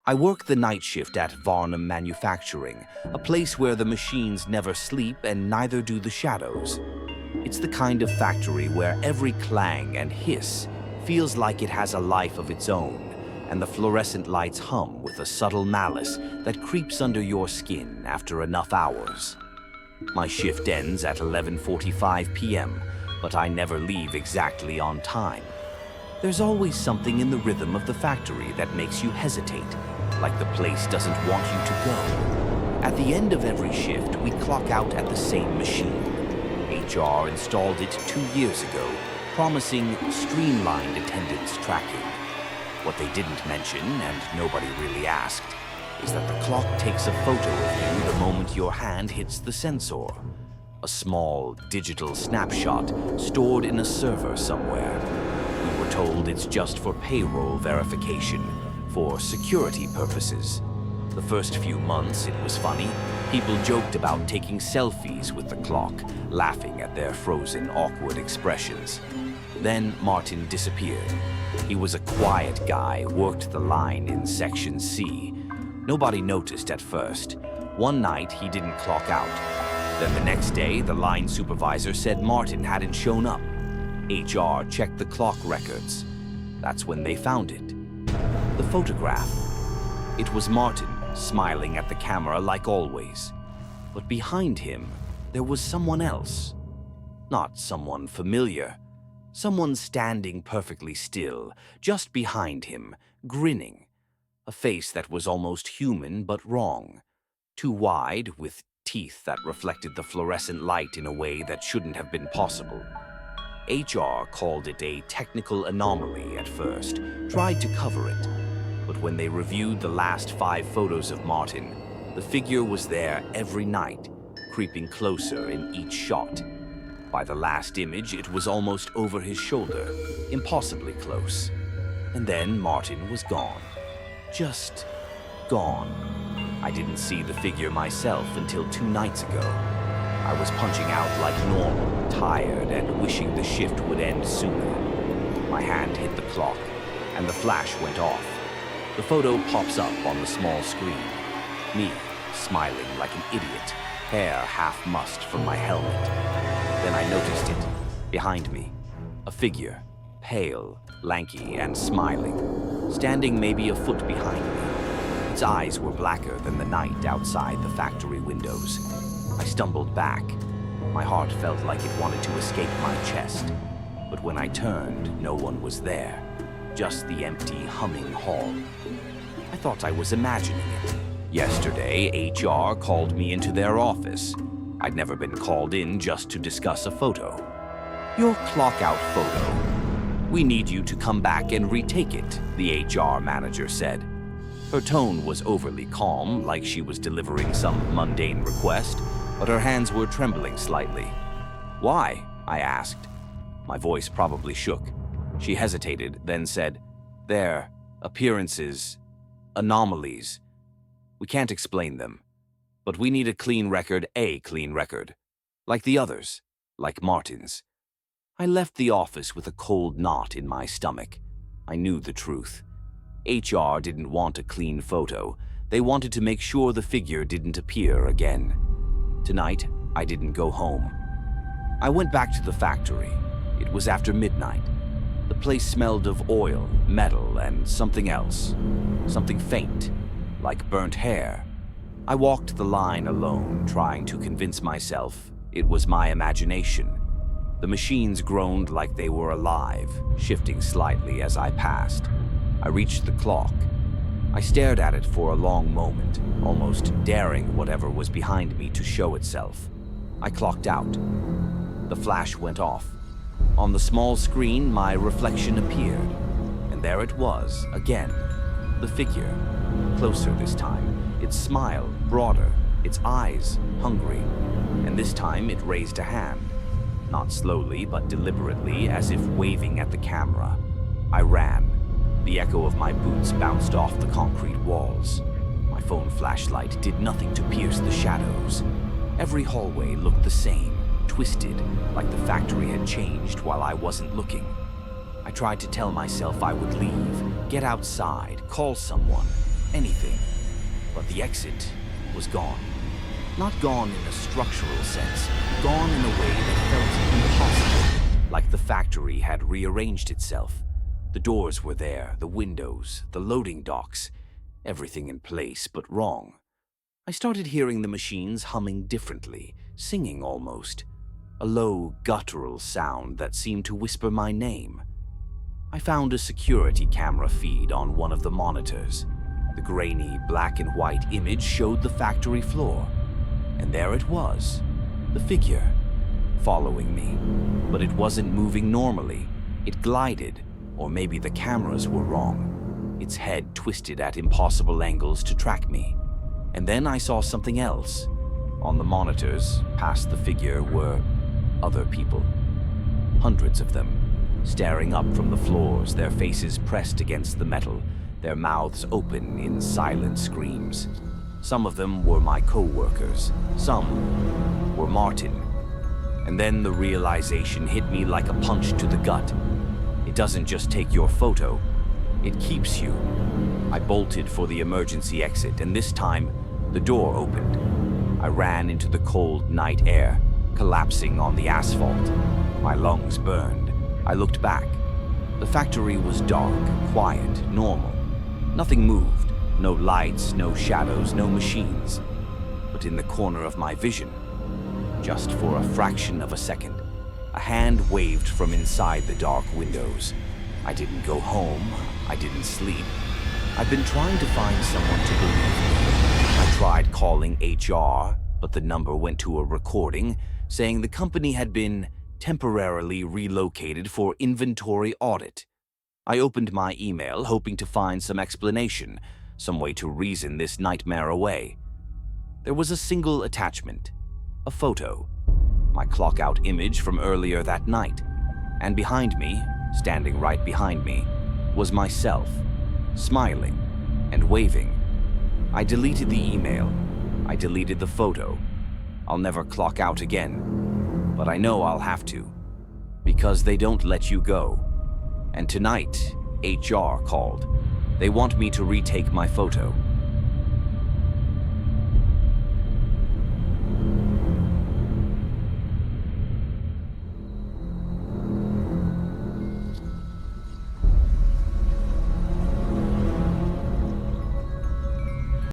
I work the night shift at Varnum Manufacturing, a place where the machines never sleep and neither do the shadows. It's the kind of factory where every clang and hiss feels like it has a life of its own, and the fluorescent lights hum with a subtle malice that creeps under your skin after enough hours. My shift ends at 11:45 p.m., but I never leave exactly on time. There's always something in the rhythm of the factory that makes you hesitate, like the place doesn't want you to go. At the end of every shift, we clock out at the same machine. HR installed it 2 years ago, promising streamlined attendance tracking. What they didn't mention, and nobody really asked, is that the clock takes a photo of you the moment your hand hits the sensor. A small, digital snapshot stored in a server somewhere. We were told it's just for payroll verification, for security purposes. The first few months, it was funny. People joked about taking selfies with the clock, laughing at their frozen, awkward expressions. Then Martin disappeared. He was a quiet guy, worked the line in Section C. Nobody noticed at first. One night, he didn't clock out. Then the next day, the line supervisor said Martin hadn't shown up. HR checked the clock records. That's when they found it. The photograph. It was Martin, smiling at the camera like always. But behind him, there was someone else. Not someone familiar. Someone standing perfectly still, just behind him, grinning. A face that was almost human but wrong. Too wide, with teeth that reflected the fluorescent light in a way that shouldn't have been possible. HR called it a technical anomaly at first, tried to cover it. But when they reviewed the last 5 photos of Martin, the figure was there every night, creeping closer in each shot. By the last image, it was almost over his shoulder, impossibly close. And then Martin was gone. Just gone. I didn't see the figure myself until 2 nights ago. I was punching out like normal, tired and wishing the shift would end sooner. My hand hit the clock, and the flash went off. The photo pops up on the small screen. Me, smiling like an idiot, hair half mussed from my helmet. Then I noticed it, behind me. A figure, pale, lanky, and smiling, standing maybe a foot behind me. Its eyes were blacker than the night outside the factory windows. I stumbled back. My heart felt like it wanted to escape my chest. But when I turned, no one was there. Just the empty, humming hall. I thought I was imagining it. Yesterday, HR called me into their office. I'd never been called in just to discuss a photo. Your clock-out photo. We need you to come back and retake it, the HR manager said. Her tone was overly calm, like she was delivering some mundane request, but her hands were trembling slightly. Why? I asked. My voice probably shook. She hesitated, then said, There, appearances, anomalies. We can't explain them. But we need a clean record, like the others, like Martin's. I left the office with a cold knot in my stomach. I knew the truth. HR didn't want a clean photo. They wanted to make sure the figure didn't appear again. Tonight, I didn't go home. I went back to the factory. It was after midnight. The place smelled of oil, metal, and something else. Something faint, like burnt hair. I walked the line alone, trying to convince myself it was my imagination. The machines groaned like they were alive, shifting slightly as I passed. I reached the clock. I stared at it for a long moment, almost daring whatever was behind me to show itself. I clocked out. The flash went off. On the small screen, my reflection appeared. And there it was, again. The figure. Closer this time. Its smile, broader. Its eyes, hungry. And this time it raised a hand. Not slowly, but deliberately, as if waving at the camera. I ran. The echo of my boots bounced off the concrete walls. My phone flashlight did nothing to pierce the shadows. Every hallway looked the same, twisted, like the factory had changed while I wasn't looking. I tried to tell myself I would leave, get outside, call someone. anything. But the exit was gone. Not gone in a structural sense, gone in a way that felt impossible, like the factory had rearranged itself. The doors were there, the windows, the loading docks, everything in place but wrong. I started hearing the machines humming differently, singing almost, a low, guttural sound that seemed to whisper my name. I found a security camera feed on one of the monitors. The grainy, black and white image showed the factory floor. And there it was, the figure, following me. But it wasn't moving normally. It glided, or maybe the cameras were wrong. Its head twisted at impossible angles to track me. And then I saw something else. On the monitors, past the figure, were other people. Hundreds of them, staring up from the floors, their faces pressed against the metal, their mouths open in silent screams. Some of them were my co-workers. Some were Martin. And then the realization hit me like a punch to the gut. It doesn't just take your photo, it keeps you. I bolted for the emergency exit, and this time, the door opened. I ran into the cold night air, collapsing on the asphalt. My lungs burned. I looked back. The factory was dark, quiet, normal. Nothing moved. No lights, no shadows, no machines. But in the corner of my vision, just for a fraction of a second, a hand waved from inside the dark windows. I didn't go home. I didn't sleep. I've been trying to find someone to believe me. I tried calling HR, but the number went to a recording saying the company had been temporarily relocated for inventory audit. I opened my email, hoping to find some explanation, some way to reason this nightmare away. There was a single attachment, a photo, my clock-out image from earlier that night. And behind me, standing right behind me, was myself, smiling and waving. I deleted the email. I deleted the photo. I'll never clock out again, but I know I'll have to, because they don't let you go. And tonight, HR called. They want me to retake my photo.